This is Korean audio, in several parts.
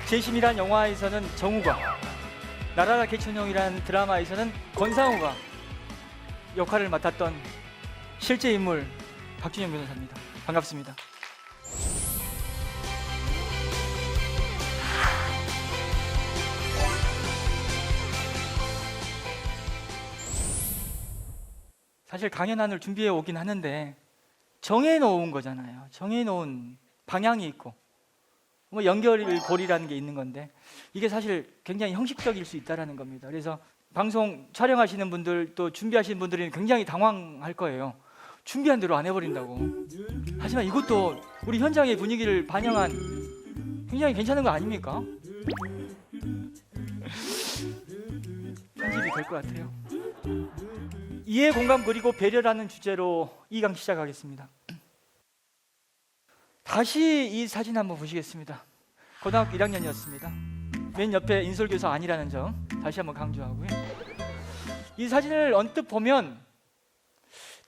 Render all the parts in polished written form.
재심이란 영화에서는 정우가, 나라라 개천용이라는 드라마에서는 권상우가 역할을 맡았던 실제 인물 박준영 변호사입니다. 반갑습니다. 사실 강연안을 준비해 오긴 하는데 정해놓은 거잖아요. 정해놓은 방향이 있고 뭐 연결고리라는 게 있는 건데 이게 사실 굉장히 형식적일 수 있다는 겁니다. 그래서 방송 촬영하시는 분들 또 준비하시는 분들은 굉장히 당황할 거예요. 준비한 대로 안 해버린다고. 하지만 이것도 우리 현장의 분위기를 반영한 굉장히 괜찮은 거 아닙니까? 편집이 될 것 같아요. 이해, 공감, 그리고 배려라는 주제로 2강 시작하겠습니다. 다시 이 사진 한번 보시겠습니다. 고등학교 1학년이었습니다. 맨 옆에 인솔교사 아니라는 점 다시 한번 강조하고요. 이 사진을 언뜻 보면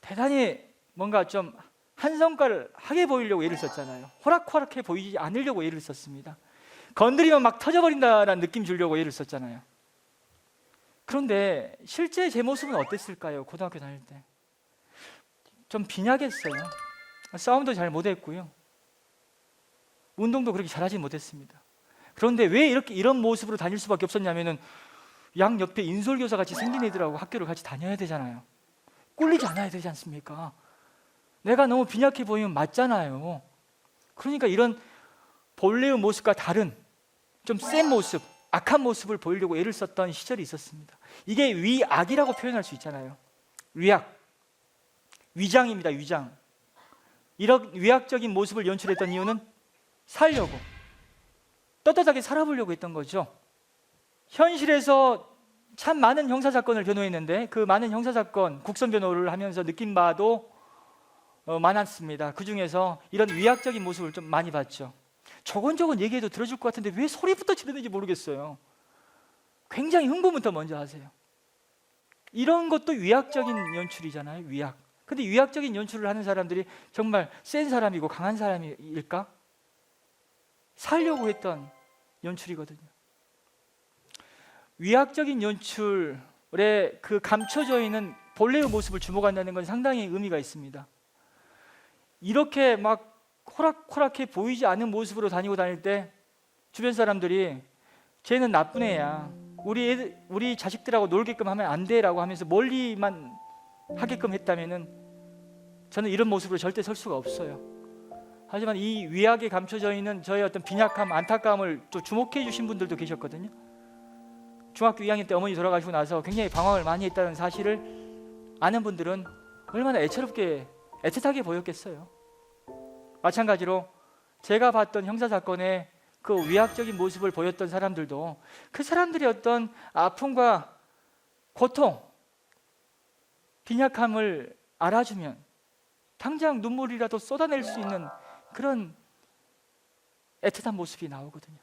대단히 뭔가 좀 한성깔 하게 보이려고 애를 썼잖아요. 호락호락해 보이지 않으려고 애를 썼습니다. 건드리면 막 터져버린다라는 느낌 주려고 애를 썼잖아요. 그런데 실제 제 모습은 어땠을까요? 고등학교 다닐 때 좀 빈약했어요. 싸움도 잘 못했고요. 운동도 그렇게 잘하지 못했습니다. 그런데 왜 이런 모습으로 다닐 수밖에 없었냐면은 양 옆에 인솔교사 같이 생긴 애들하고 학교를 같이 다녀야 되잖아요. 꿀리지 않아야 되지 않습니까? 내가 너무 빈약해 보이면 맞잖아요. 그러니까 이런 본래의 모습과 다른 좀 센 모습, 악한 모습을 보이려고 애를 썼던 시절이 있었습니다. 이게 위악이라고 표현할 수 있잖아요. 위악, 위장입니다. 위장. 이런 위악적인 모습을 연출했던 이유는 살려고, 떳떳하게 살아보려고 했던 거죠. 현실에서 참 많은 형사사건을 변호했는데 그 많은 형사사건 국선 변호를 하면서 느낀 바도 많았습니다. 그 중에서 이런 위약적인 모습을 좀 많이 봤죠. 조곤조곤 얘기해도 들어줄 것 같은데 왜 소리부터 지르는지 모르겠어요. 굉장히 흥분부터 먼저 하세요. 이런 것도 위약적인 연출이잖아요. 위약. 근데 위약적인 연출을 하는 사람들이 정말 센 사람이고 강한 사람일까? 살려고 했던 연출이거든요. 위약적인 연출에 그 감춰져 있는 본래의 모습을 주목한다는 건 상당히 의미가 있습니다. 이렇게 막 호락호락해 보이지 않는 모습으로 다닐 때 주변 사람들이 쟤는 나쁜 애야, 우리 자식들하고 놀게끔 하면 안 돼라고 하면서 멀리만 하게끔 했다면은 저는 이런 모습으로 절대 설 수가 없어요. 하지만 이 위약에 감춰져 있는 저의 어떤 빈약함, 안타까움을 또 주목해 주신 분들도 계셨거든요. 중학교 2학년 때 어머니 돌아가시고 나서 굉장히 방황을 많이 했다는 사실을 아는 분들은 얼마나 애처롭게, 애틋하게 보였겠어요. 마찬가지로 제가 봤던 형사사건의 그 위약적인 모습을 보였던 사람들도 그 사람들의 어떤 아픔과 고통, 빈약함을 알아주면 당장 눈물이라도 쏟아낼 수 있는 그런 애틋한 모습이 나오거든요.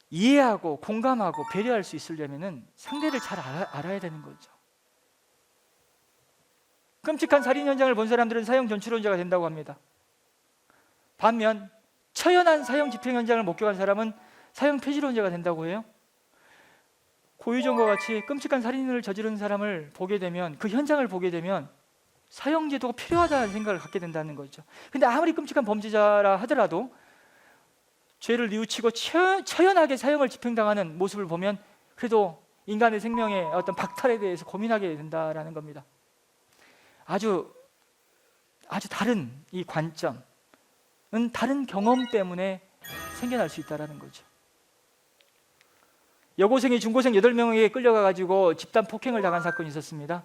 이해하고 공감하고 배려할 수 있으려면 상대를 잘 알아야 되는 거죠. 끔찍한 살인 현장을 본 사람들은 사형 전출원자가 된다고 합니다. 반면 처연한 사형 집행 현장을 목격한 사람은 사형 폐지론자가 된다고 해요. 고유정과 같이 끔찍한 살인을 저지른 사람을 보게 되면, 그 현장을 보게 되면 사형제도가 필요하다는 생각을 갖게 된다는 거죠. 근데 아무리 끔찍한 범죄자라 하더라도 죄를 뉘우치고 처연하게 사형을 집행당하는 모습을 보면 그래도 인간의 생명의 어떤 박탈에 대해서 고민하게 된다라는 겁니다. 아주 다른 이 관점은 다른 경험 때문에 생겨날 수 있다는 거죠. 여고생이 중고생 8명에게 끌려가가지고 집단 폭행을 당한 사건이 있었습니다.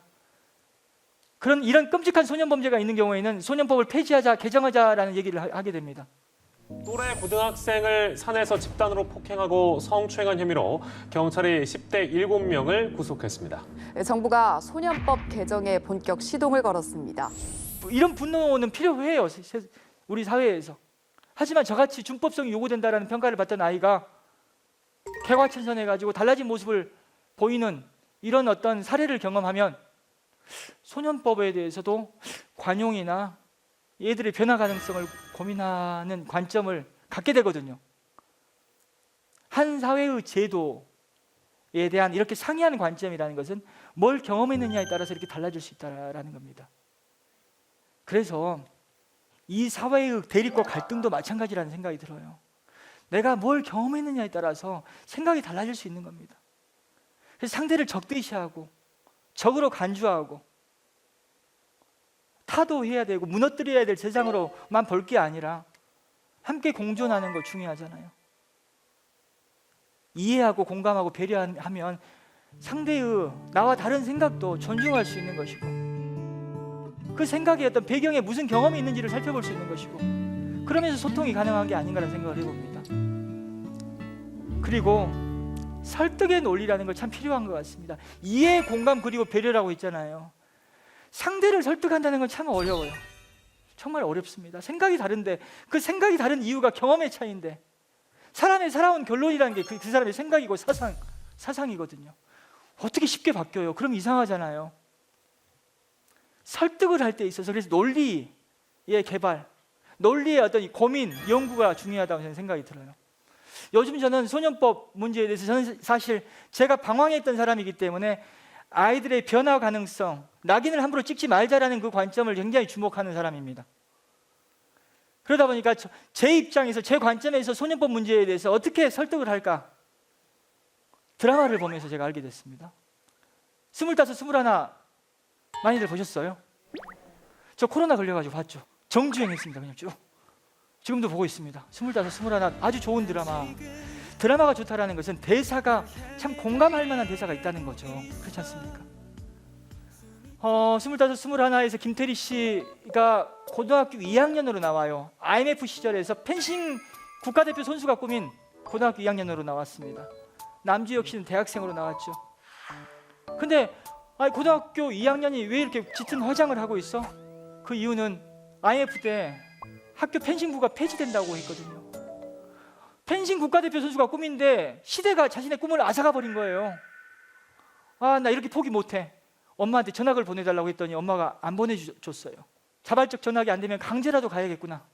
이런 끔찍한 소년 범죄가 있는 경우에는 소년법을 폐지하자, 개정하자라는 얘기를 하게 됩니다. 또래 고등학생을 산에서 집단으로 폭행하고 성추행한 혐의로 경찰이 10대 7명을 구속했습니다. 정부가 소년법 개정에 본격 시동을 걸었습니다. 이런 분노는 필요해요, 우리 사회에서. 하지만 저같이 준법성이 요구된다라는 평가를 받던 아이가 개과천선해가지고 달라진 모습을 보이는 이런 어떤 사례를 경험하면 소년법에 대해서도 관용이나 얘들의 변화 가능성을 고민하는 관점을 갖게 되거든요. 한 사회의 제도에 대한 이렇게 상이하는 관점이라는 것은 뭘 경험했느냐에 따라서 이렇게 달라질 수 있다라는 겁니다. 그래서 이 사회의 대립과 갈등도 마찬가지라는 생각이 들어요. 내가 뭘 경험했느냐에 따라서 생각이 달라질 수 있는 겁니다. 그래서 상대를 적대시하고 적으로 간주하고 타도해야 되고 무너뜨려야 될 세상으로만 볼 게 아니라 함께 공존하는 거 중요하잖아요. 이해하고 공감하고 배려하면 상대의 나와 다른 생각도 존중할 수 있는 것이고 그 생각의 어떤 배경에 무슨 경험이 있는지를 살펴볼 수 있는 것이고 그러면서 소통이 가능한 게 아닌가라는 생각을 해봅니다. 그리고 설득의 논리라는 걸 참 필요한 것 같습니다. 이해, 공감, 그리고 배려라고 있잖아요. 상대를 설득한다는 건 참 어려워요. 정말 어렵습니다. 생각이 다른데 그 생각이 다른 이유가 경험의 차이인데 사람의 살아온 결론이라는 게 그 사람의 생각이고 사상이거든요. 어떻게 쉽게 바뀌어요? 그럼 이상하잖아요. 설득을 할 때 있어서 그래서 논리의 개발, 논리의 어떤 이 고민, 연구가 중요하다고 저는 생각이 들어요. 요즘 저는 소년법 문제에 대해서 저는 사실 제가 방황했던 사람이기 때문에 아이들의 변화 가능성, 낙인을 함부로 찍지 말자라는 그 관점을 굉장히 주목하는 사람입니다. 그러다 보니까 제 입장에서 제 관점에서 소년법 문제에 대해서 어떻게 설득을 할까 드라마를 보면서 제가 알게 됐습니다. 25, 21 많이들 보셨어요? 저 코로나 걸려가지고 봤죠. 정주행했습니다. 그냥 쭉. 지금도 보고 있습니다. 25, 21 아주 좋은 드라마. 드라마가 좋다라는 것은 대사가 참 공감할 만한 대사가 있다는 거죠. 그렇지 않습니까? 25, 21에서 김태리 씨가 고등학교 2학년으로 나와요. IMF 시절에서 펜싱 국가대표 선수가 꾸민 고등학교 2학년으로 나왔습니다. 남주혁 씨는 대학생으로 나왔죠. 근데 고등학교 2학년이 왜 이렇게 짙은 화장을 하고 있어? 그 이유는 IMF 때 학교 펜싱부가 폐지된다고 했거든요. 펜싱 국가대표 선수가 꿈인데 시대가 자신의 꿈을 앗아가 버린 거예요. 나 이렇게 포기 못해. 엄마한테 전학을 보내달라고 했더니 엄마가 안 보내줬어요. 자발적 전학이 안 되면 강제라도 가야겠구나.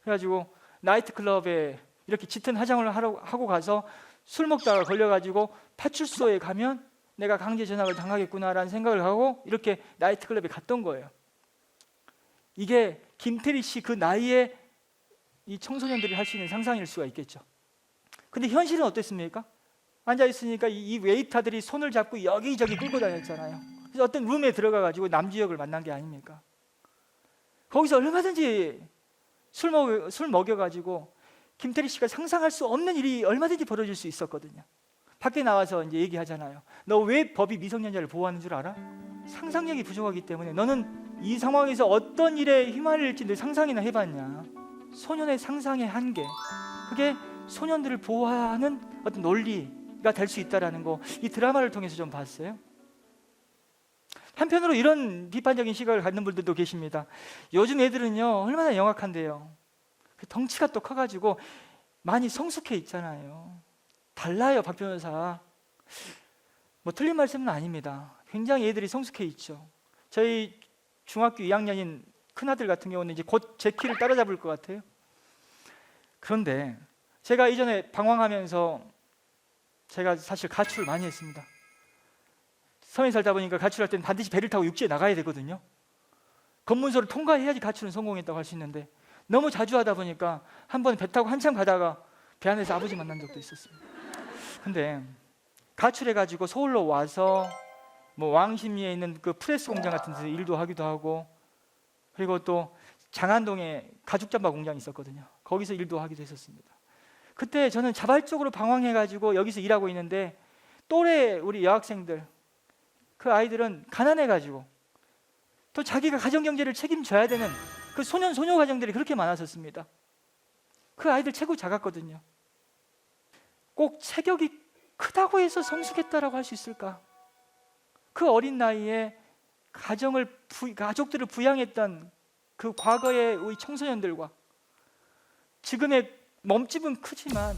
그래가지고 나이트클럽에 이렇게 짙은 화장을 하고 가서 술 먹다가 걸려가지고 파출소에 가면 내가 강제 전학을 당하겠구나라는 생각을 하고 이렇게 나이트클럽에 갔던 거예요. 이게 김태리 씨 그 나이에 이 청소년들이 할 수 있는 상상일 수가 있겠죠. 근데 현실은 어땠습니까? 앉아있으니까 이 웨이터들이 손을 잡고 여기저기 끌고 다녔잖아요. 그래서 어떤 룸에 들어가가지고 남주혁을 만난 게 아닙니까? 거기서 얼마든지 술 먹여가지고 김태리 씨가 상상할 수 없는 일이 얼마든지 벌어질 수 있었거든요. 밖에 나와서 이제 얘기하잖아요. 너 왜 법이 미성년자를 보호하는 줄 알아? 상상력이 부족하기 때문에 너는 이 상황에서 어떤 일에 휘말릴지 너 상상이나 해봤냐? 소년의 상상의 한계, 그게 소년들을 보호하는 어떤 논리가 될 수 있다는 거, 이 드라마를 통해서 좀 봤어요. 한편으로 이런 비판적인 시각을 갖는 분들도 계십니다. 요즘 애들은요 얼마나 영악한데요. 덩치가 또 커가지고 많이 성숙해 있잖아요. 달라요, 박 변호사. 뭐 틀린 말씀은 아닙니다. 굉장히 애들이 성숙해 있죠. 저희 중학교 2학년인 큰아들 같은 경우는 이제 곧 제 키를 따라잡을 것 같아요. 그런데 제가 이전에 방황하면서 제가 사실 가출을 많이 했습니다. 섬에 살다 보니까 가출할 때는 반드시 배를 타고 육지에 나가야 되거든요. 검문소를 통과해야지 가출은 성공했다고 할 수 있는데 너무 자주 하다 보니까 한 번 배 타고 한참 가다가 배 안에서 아버지 만난 적도 있었습니다. 근데 가출해가지고 서울로 와서 뭐 왕십리에 있는 그 프레스 공장 같은 데서 일도 하기도 하고, 그리고 또 장안동에 가죽 잠바 공장이 있었거든요. 거기서 일도 하기도 했었습니다. 그때 저는 자발적으로 방황해가지고 여기서 일하고 있는데 또래 우리 여학생들, 그 아이들은 가난해가지고 또 자기가 가정경제를 책임져야 되는 그 소년 소녀 가정들이 그렇게 많았었습니다. 그 아이들 체구 작았거든요. 꼭 체격이 크다고 해서 성숙했다라고 할 수 있을까? 그 어린 나이에 가족들을 부양했던 그 과거의 우리 청소년들과 지금의 몸집은 크지만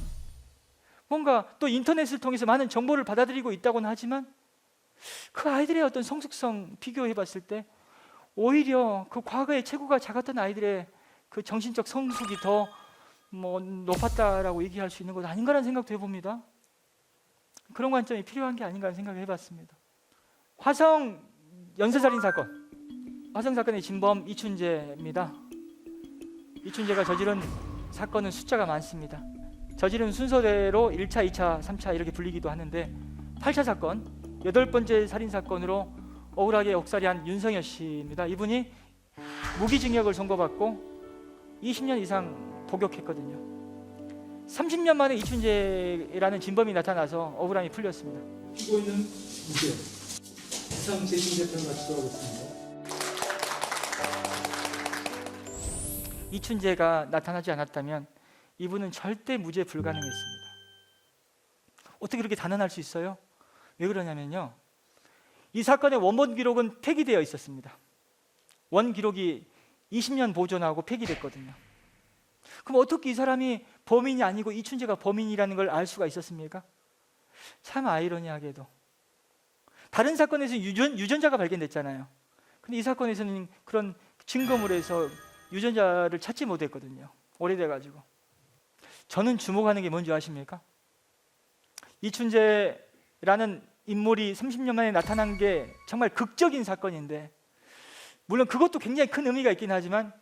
뭔가 또 인터넷을 통해서 많은 정보를 받아들이고 있다고는 하지만 그 아이들의 어떤 성숙성 비교해 봤을 때 오히려 그 과거의 체구가 작았던 아이들의 그 정신적 성숙이 더 뭐 높았다라고 얘기할 수 있는 것 아닌가라는 생각도 해봅니다. 그런 관점이 필요한 게 아닌가 하는 생각을 해봤습니다. 화성 연쇄살인 사건, 화성 사건의 진범 이춘재입니다. 이춘재가 저지른 사건은 숫자가 많습니다. 저지른 순서대로 1차, 2차, 3차 이렇게 불리기도 하는데 8차 사건, 8번째 살인 사건으로 억울하게 억살이한 윤성여 씨입니다. 이분이 무기징역을 선고받고 20년 이상 복역했거든요. 30년 만에 이춘재라는 진범이 나타나서 억울함이 풀렸습니다. 피고인은 무죄. 이상 재심 재판을 마치도록 하겠습니다. 이춘재가 나타나지 않았다면 이분은 절대 무죄 불가능했습니다. 어떻게 그렇게 단언할 수 있어요? 왜 그러냐면요, 이 사건의 원본 기록은 폐기되어 있었습니다. 원 기록이 20년 보존하고 폐기됐거든요. 그럼 어떻게 이 사람이 범인이 아니고 이춘재가 범인이라는 걸 알 수가 있었습니까? 참 아이러니하게도 다른 사건에서 유전자가 발견됐잖아요. 근데 이 사건에서는 그런 증거물에서 유전자를 찾지 못했거든요. 오래돼가지고. 저는 주목하는 게 뭔지 아십니까? 이춘재라는 인물이 30년 만에 나타난 게 정말 극적인 사건인데, 물론 그것도 굉장히 큰 의미가 있긴 하지만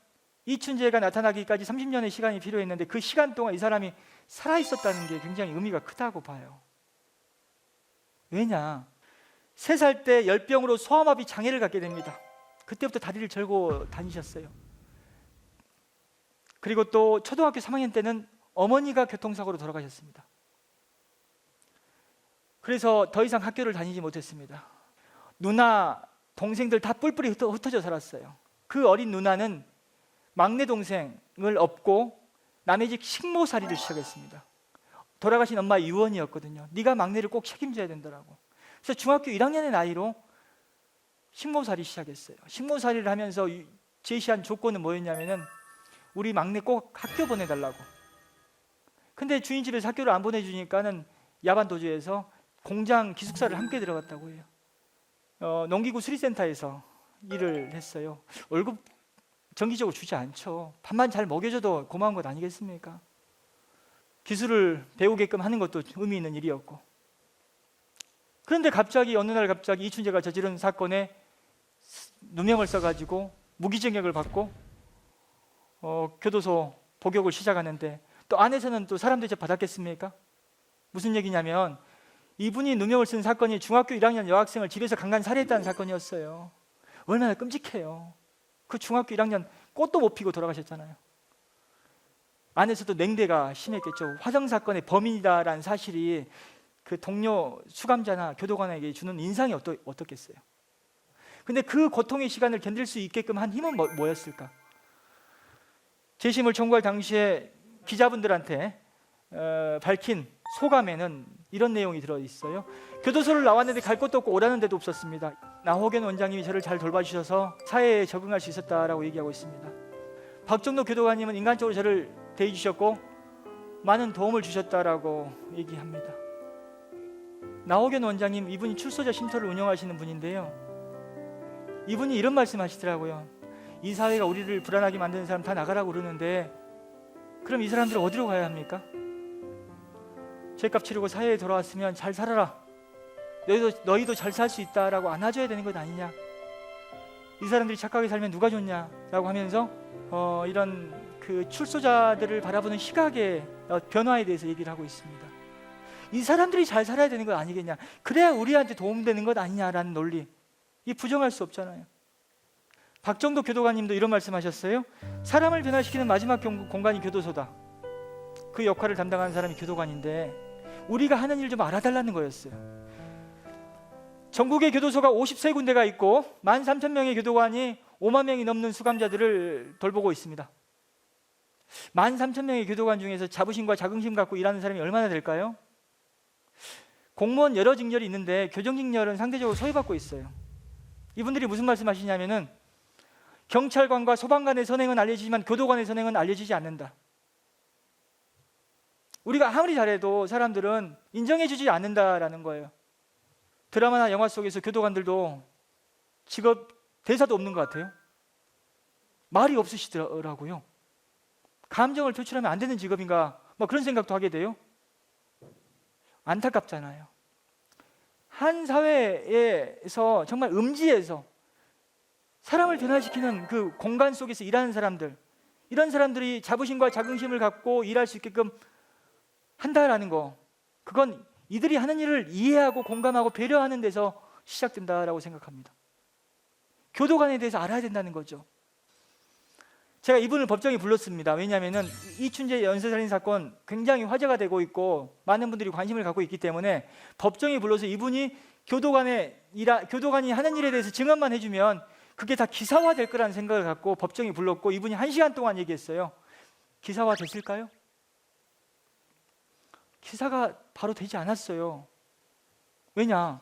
이춘재가 나타나기까지 30년의 시간이 필요했는데 그 시간 동안 이 사람이 살아있었다는 게 굉장히 의미가 크다고 봐요. 왜냐? 3살 때 열병으로 소아마비 장애를 갖게 됩니다. 그때부터 다리를 절고 다니셨어요. 그리고 또 초등학교 3학년 때는 어머니가 교통사고로 돌아가셨습니다. 그래서 더 이상 학교를 다니지 못했습니다. 누나, 동생들 다 뿔뿔이 흩어져 살았어요. 그 어린 누나는 막내 동생을 업고 남의 집 식모살이를 시작했습니다. 돌아가신 엄마 유언이었거든요. 네가 막내를 꼭 책임져야 된다라고. 그래서 중학교 1학년의 나이로 식모살이 시작했어요. 식모살이를 하면서 제시한 조건은 뭐였냐면은 우리 막내 꼭 학교 보내달라고. 근데 주인 집에서 학교를 안 보내주니까는 야반 도주해서 공장 기숙사를 함께 들어갔다고 해요. 농기구 수리센터에서 일을 했어요. 월급 정기적으로 주지 않죠. 밥만 잘 먹여줘도 고마운 것 아니겠습니까? 기술을 배우게끔 하는 것도 의미 있는 일이었고. 그런데 갑자기 어느 날 갑자기 이춘재가 저지른 사건에 누명을 써가지고 무기징역을 받고 교도소 복역을 시작하는데, 또 안에서는 또 사람 대접 받았겠습니까? 무슨 얘기냐면 이분이 누명을 쓴 사건이 중학교 1학년 여학생을 집에서 강간 살해했다는 사건이었어요. 얼마나 끔찍해요. 그 중학교 1학년 꽃도 못 피고 돌아가셨잖아요. 안에서도 냉대가 심했겠죠. 화성 사건의 범인이다라는 사실이 그 동료 수감자나 교도관에게 주는 인상이 어떻겠어요? 근데 그 고통의 시간을 견딜 수 있게끔 한 힘은 뭐였을까? 재심을 청구할 당시에 기자분들한테 밝힌 소감에는 이런 내용이 들어있어요. 교도소를 나왔는데 갈 곳도 없고 오라는 데도 없었습니다. 나호견 원장님이 저를 잘 돌봐주셔서 사회에 적응할 수 있었다라고 얘기하고 있습니다. 박정도 교도관님은 인간적으로 저를 대해주셨고 많은 도움을 주셨다라고 얘기합니다. 나호견 원장님, 이분이 출소자 쉼터를 운영하시는 분인데요, 이분이 이런 말씀하시더라고요. 이 사회가 우리를 불안하게 만드는 사람 다 나가라고 그러는데 그럼 이 사람들은 어디로 가야 합니까? 죄값 치르고 사회에 돌아왔으면 잘 살아라, 너희도 잘 살 수 있다라고 안아줘야 되는 것 아니냐, 이 사람들이 착하게 살면 누가 좋냐라고 하면서 이런 그 출소자들을 바라보는 시각의 변화에 대해서 얘기를 하고 있습니다. 이 사람들이 잘 살아야 되는 것 아니겠냐, 그래야 우리한테 도움되는 것 아니냐라는 논리, 이 부정할 수 없잖아요. 박정도 교도관님도 이런 말씀하셨어요. 사람을 변화시키는 마지막 공간이 교도소다. 그 역할을 담당하는 사람이 교도관인데 우리가 하는 일 좀 알아달라는 거였어요. 전국에 교도소가 53군데가 있고 13,000명의 교도관이 5만 명이 넘는 수감자들을 돌보고 있습니다. 13,000명의 교도관 중에서 자부심과 자긍심 갖고 일하는 사람이 얼마나 될까요? 공무원 여러 직렬이 있는데 교정직렬은 상대적으로 소외받고 있어요. 이분들이 무슨 말씀하시냐면은 경찰관과 소방관의 선행은 알려지지만 교도관의 선행은 알려지지 않는다. 우리가 아무리 잘해도 사람들은 인정해주지 않는다라는 거예요. 드라마나 영화 속에서 교도관들도 직업 대사도 없는 것 같아요. 말이 없으시더라고요. 감정을 표출하면 안 되는 직업인가 뭐 그런 생각도 하게 돼요. 안타깝잖아요. 한 사회에서 정말 음지에서 사람을 변화시키는 그 공간 속에서 일하는 사람들, 이런 사람들이 자부심과 자긍심을 갖고 일할 수 있게끔 한다라는 거, 그건 이들이 하는 일을 이해하고 공감하고 배려하는 데서 시작된다라고 생각합니다. 교도관에 대해서 알아야 된다는 거죠. 제가 이분을 법정에 불렀습니다. 왜냐하면 이춘재 연쇄살인 사건 굉장히 화제가 되고 있고 많은 분들이 관심을 갖고 있기 때문에 법정에 불러서 이분이 교도관이 하는 일에 대해서 증언만 해주면 그게 다 기사화 될 거라는 생각을 갖고 법정에 불렀고, 이분이 1시간 동안 얘기했어요. 기사화 됐을까요? 기사가 바로 되지 않았어요. 왜냐?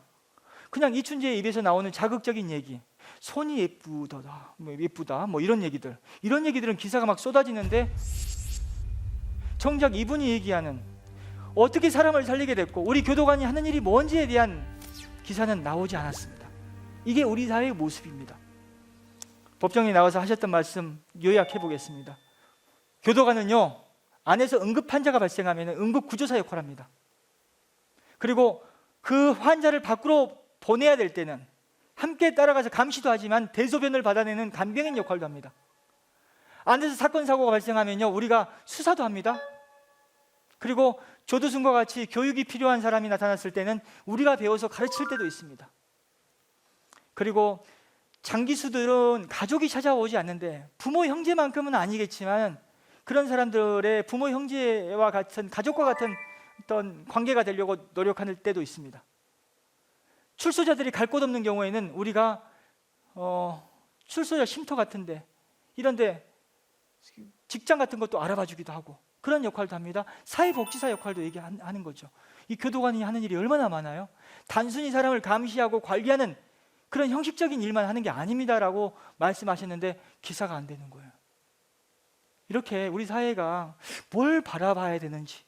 그냥 이춘재의 입에서 나오는 자극적인 얘기, 손이 예쁘다, 뭐 이런 얘기들은 기사가 막 쏟아지는데, 정작 이분이 얘기하는 어떻게 사람을 살리게 됐고 우리 교도관이 하는 일이 뭔지에 대한 기사는 나오지 않았습니다. 이게 우리 사회의 모습입니다. 법정에 나와서 하셨던 말씀 요약해 보겠습니다. 교도관은요, 안에서 응급 환자가 발생하면 응급 구조사 역할을 합니다. 그리고 그 환자를 밖으로 보내야 될 때는 함께 따라가서 감시도 하지만 대소변을 받아내는 간병인 역할도 합니다. 안에서 사건 사고가 발생하면요, 우리가 수사도 합니다. 그리고 조두순과 같이 교육이 필요한 사람이 나타났을 때는 우리가 배워서 가르칠 때도 있습니다. 그리고 장기수들은 가족이 찾아오지 않는데, 부모 형제만큼은 아니겠지만 그런 사람들의 부모 형제와 같은, 가족과 같은 어떤 관계가 되려고 노력하는 때도 있습니다. 출소자들이 갈 곳 없는 경우에는 우리가 출소자 쉼터 같은데, 이런데 직장 같은 것도 알아봐 주기도 하고 그런 역할도 합니다. 사회복지사 역할도 얘기하는 거죠. 이 교도관이 하는 일이 얼마나 많아요. 단순히 사람을 감시하고 관리하는 그런 형식적인 일만 하는 게 아닙니다라고 말씀하셨는데 기사가 안 되는 거예요. 이렇게 우리 사회가 뭘 바라봐야 되는지,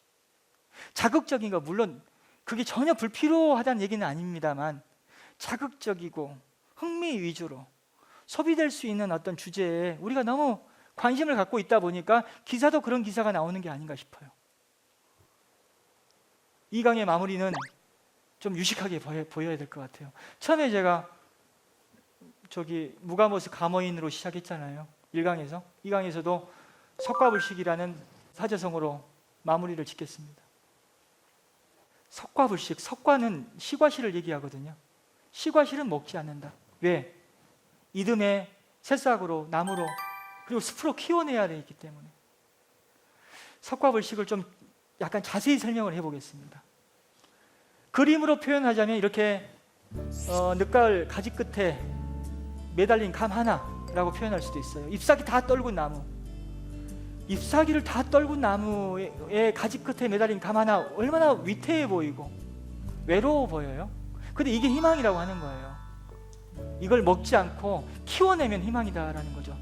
자극적인 거, 물론 그게 전혀 불필요하다는 얘기는 아닙니다만 자극적이고 흥미 위주로 소비될 수 있는 어떤 주제에 우리가 너무 관심을 갖고 있다 보니까 기사도 그런 기사가 나오는 게 아닌가 싶어요. 이 강의 마무리는 좀 유식하게 보여야 될 것 같아요. 처음에 제가 무가모스 감어인으로 시작했잖아요. 1강에서. 2강에서도 석가불식이라는 사자성어로 마무리를 짓겠습니다. 석가불식, 석가는 시과실을 얘기하거든요. 시과실은 먹지 않는다. 왜? 이듬해 새싹으로, 나무로, 그리고 숲으로 키워내야 되기 때문에. 석가불식을 좀 약간 자세히 설명을 해보겠습니다. 그림으로 표현하자면 이렇게 늦가을 가지 끝에 매달린 감 하나라고 표현할 수도 있어요. 잎사귀 다 떨군 나무. 잎사귀를 다 떨군 나무의 가지 끝에 매달린 감 하나, 얼마나 위태해 보이고 외로워 보여요. 근데 이게 희망이라고 하는 거예요. 이걸 먹지 않고 키워내면 희망이다라는 거죠.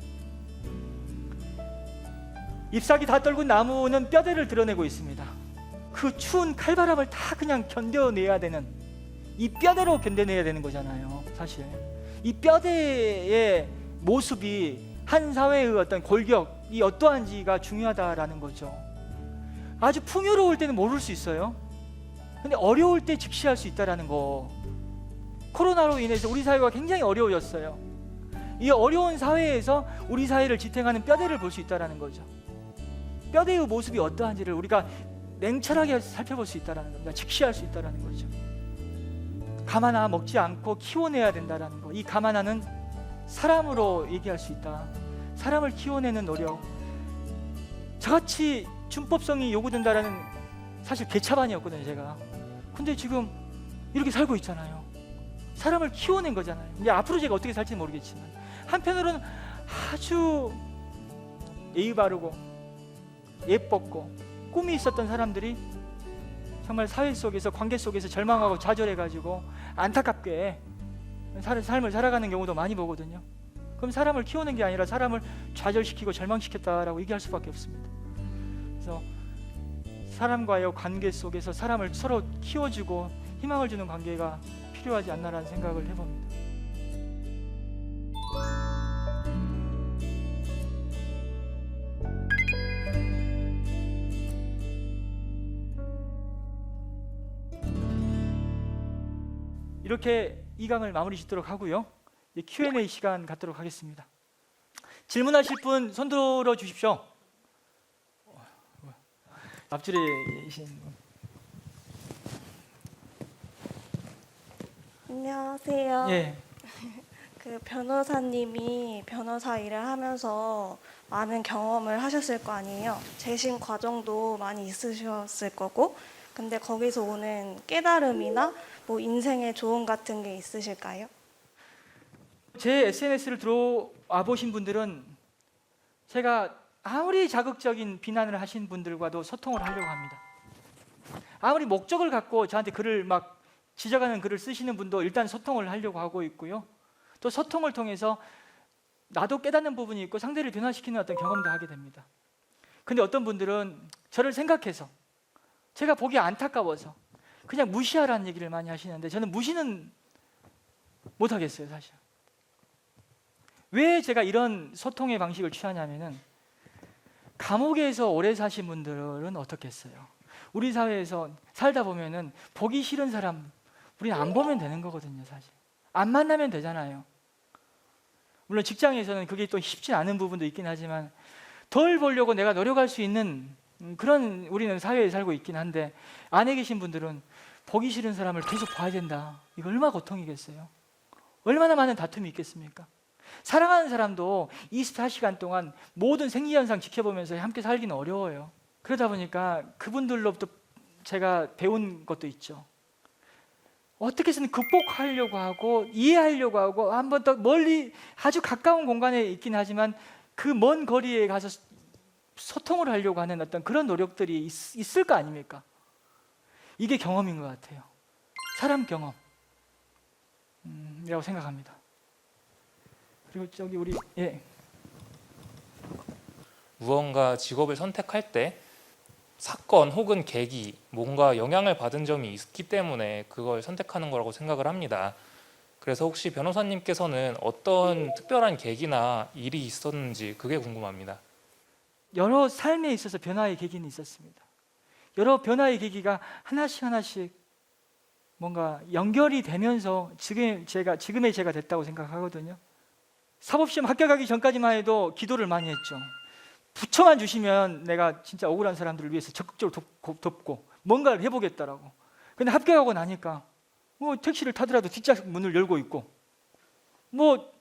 잎사귀 다 떨군 나무는 뼈대를 드러내고 있습니다. 그 추운 칼바람을 다 그냥 견뎌내야 되는, 이 뼈대로 견뎌내야 되는 거잖아요. 사실 이 뼈대의 모습이 한 사회의 어떤 골격이 어떠한지가 중요하다라는 거죠. 아주 풍요로울 때는 모를 수 있어요. 근데 어려울 때 직시할 수 있다라는 거. 코로나로 인해서 우리 사회가 굉장히 어려워졌어요. 이 어려운 사회에서 우리 사회를 지탱하는 뼈대를 볼 수 있다라는 거죠. 뼈대의 모습이 어떠한지를 우리가 냉철하게 살펴볼 수 있다라는 겁니다. 직시할 수 있다라는 거죠. 감 하나 먹지 않고 키워내야 된다라는 거. 이 감 하나는 사람으로 얘기할 수 있다. 사람을 키워내는 노력. 저같이 준법성이 요구된다라는, 사실 개차반이었거든요 제가. 근데 지금 이렇게 살고 있잖아요. 사람을 키워낸 거잖아요. 근데 앞으로 제가 어떻게 살지 모르겠지만, 한편으로는 아주 예의 바르고 예뻤고 꿈이 있었던 사람들이 정말 사회 속에서, 관계 속에서 절망하고 좌절해가지고 안타깝게 삶을 살아가는 경우도 많이 보거든요. 그럼 사람을 키우는 게 아니라 사람을 좌절시키고 절망시켰다라고 얘기할 수밖에 없습니다. 그래서 사람과의 관계 속에서 사람을 서로 키워주고 희망을 주는 관계가 필요하지 않나라는 생각을 해봅니다. 이렇게 2강을 마무리 짓도록 하고요. 이제 Q&A 시간 갖도록 하겠습니다. 질문하실 분 손 들어 주십시오. 앞줄에 계신 분. 안녕하세요. 예. 그 변호사님이 변호사 일을 하면서 많은 경험을 하셨을 거 아니에요. 재심 과정도 많이 있으셨을 거고. 근데 거기서 오는 깨달음이나 뭐 인생의 조언 같은 게 있으실까요? 제 SNS를 들어와 보신 분들은 제가 아무리 자극적인 비난을 하신 분들과도 소통을 하려고 합니다. 아무리 목적을 갖고 저한테 글을 막 지적하는 글을 쓰시는 분도 일단 소통을 하려고 하고 있고요. 또 소통을 통해서 나도 깨닫는 부분이 있고 상대를 변화시키는 어떤 경험도 하게 됩니다. 근데 어떤 분들은 저를 생각해서 제가 보기 안타까워서 그냥 무시하라는 얘기를 많이 하시는데 저는 무시는 못하겠어요, 사실. 왜 제가 이런 소통의 방식을 취하냐면은 감옥에서 오래 사신 분들은 어떻겠어요? 우리 사회에서 살다 보면은 보기 싫은 사람 우리는 안 보면 되는 거거든요, 사실. 안 만나면 되잖아요. 물론 직장에서는 그게 또 쉽지 않은 부분도 있긴 하지만 덜 보려고 내가 노력할 수 있는 그런 우리는 사회에 살고 있긴 한데 안에 계신 분들은 보기 싫은 사람을 계속 봐야 된다. 이거 얼마나 고통이겠어요? 얼마나 많은 다툼이 있겠습니까? 사랑하는 사람도 24시간 동안 모든 생리현상 지켜보면서 함께 살기는 어려워요. 그러다 보니까 그분들로부터 제가 배운 것도 있죠. 어떻게 해서는 극복하려고 하고 이해하려고 하고 한 번 더 멀리 아주 가까운 공간에 있긴 하지만 그 먼 거리에 가서 소통을 하려고 하는 어떤 그런 노력들이 있을 거 아닙니까? 이게 경험인 것 같아요. 사람 경험이라고 생각합니다. 그리고 저기 우리 무언가 직업을 선택할 때 사건 혹은 계기, 뭔가 영향을 받은 점이 있기 때문에 그걸 선택하는 거라고 생각을 합니다. 그래서 혹시 변호사님께서는 어떤 특별한 계기나 일이 있었는지 그게 궁금합니다. 여러 삶에 있어서 변화의 계기는 있었습니다. 여러 변화의 계기가 하나씩 뭔가 연결이 되면서 지금의 제가 됐다고 생각하거든요. 사법시험 합격하기 전까지만 해도 기도를 많이 했죠. 부처만 주시면 내가 진짜 억울한 사람들을 위해서 적극적으로 돕고 뭔가를 해보겠다라고. 근데 합격하고 나니까 뭐 택시를 타더라도 뒷좌석 문을 열고 있고 뭐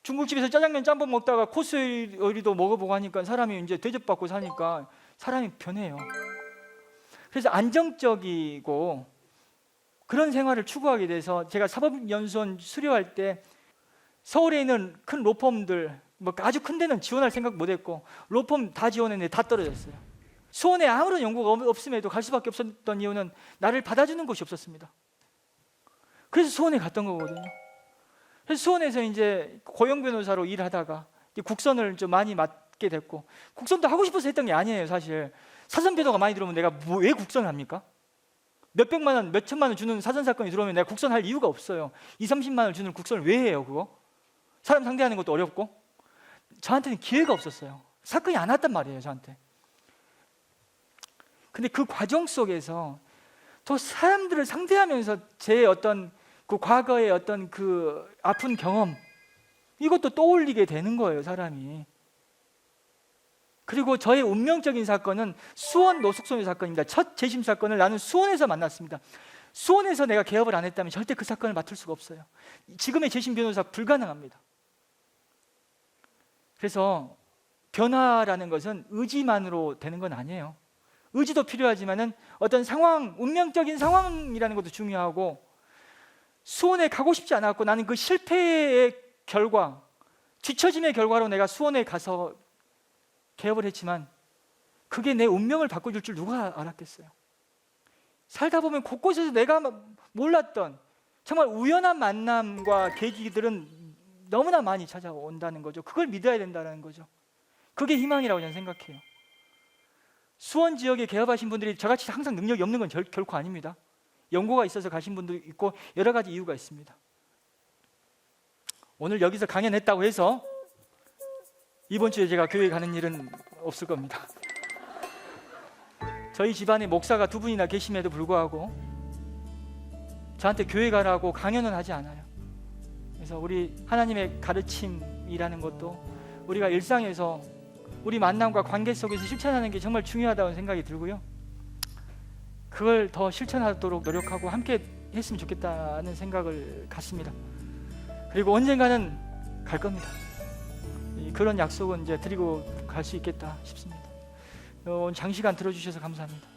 중국집에서 짜장면 짬뽕 먹다가 코스 요리도 먹어보고 하니까 사람이 이제 대접받고 사니까 사람이 변해요. 그래서 안정적이고 그런 생활을 추구하게 돼서 제가 사법연수원 수료할 때 서울에 있는 큰 로펌들 뭐 아주 큰 데는 지원할 생각 못했고 로펌 다 지원했는데 다 떨어졌어요. 수원에 아무런 연구가 없음에도 갈 수밖에 없었던 이유는 나를 받아주는 곳이 없었습니다. 그래서 수원에 갔던 거거든요. 그래서 수원에서 이제 고용 변호사로 일하다가 국선을 좀 많이 맡게 됐고 국선도 하고 싶어서 했던 게 아니에요, 사실. 사전 변호가 많이 들어오면 내가 왜 국선을 합니까? 몇백만 원, 몇천만 원 주는 사전 사건이 들어오면 내가 국선할 이유가 없어요. 20-30만 원 주는 국선을 왜 해요, 그거? 사람 상대하는 것도 어렵고. 저한테는 기회가 없었어요. 사건이 안 왔단 말이에요, 저한테. 근데 그 과정 속에서 또 사람들을 상대하면서 제 어떤 그 과거의 어떤 그 아픈 경험 이것도 떠올리게 되는 거예요, 사람이. 그리고 저의 운명적인 사건은 수원 노숙소녀 사건입니다. 첫 재심 사건을 나는 수원에서 만났습니다. 수원에서 내가 개업을 안 했다면 절대 그 사건을 맡을 수가 없어요. 지금의 재심 변호사 불가능합니다. 그래서 변화라는 것은 의지만으로 되는 건 아니에요. 의지도 필요하지만은 어떤 상황, 운명적인 상황이라는 것도 중요하고 수원에 가고 싶지 않았고 나는 그 실패의 결과, 뒤처짐의 결과로 내가 수원에 가서 개업을 했지만 그게 내 운명을 바꿔줄 줄 누가 알았겠어요. 살다 보면 곳곳에서 내가 몰랐던 정말 우연한 만남과 계기들은 너무나 많이 찾아온다는 거죠. 그걸 믿어야 된다는 거죠. 그게 희망이라고 저는 생각해요. 수원 지역에 개업하신 분들이 저같이 항상 능력이 없는 건 결코 아닙니다. 연고가 있어서 가신 분도 있고 여러 가지 이유가 있습니다. 오늘 여기서 강연했다고 해서 이번 주에 제가 교회 가는 일은 없을 겁니다. 저희 집안에 목사가 2분이나 계심에도 불구하고 저한테 교회 가라고 강연은 하지 않아요. 그래서 우리 하나님의 가르침이라는 것도 우리가 일상에서 우리 만남과 관계 속에서 실천하는 게 정말 중요하다는 생각이 들고요. 그걸 더 실천하도록 노력하고 함께 했으면 좋겠다는 생각을 갖습니다. 그리고 언젠가는 갈 겁니다. 그런 약속은 이제 드리고 갈 수 있겠다 싶습니다. 오늘 장시간 들어주셔서 감사합니다.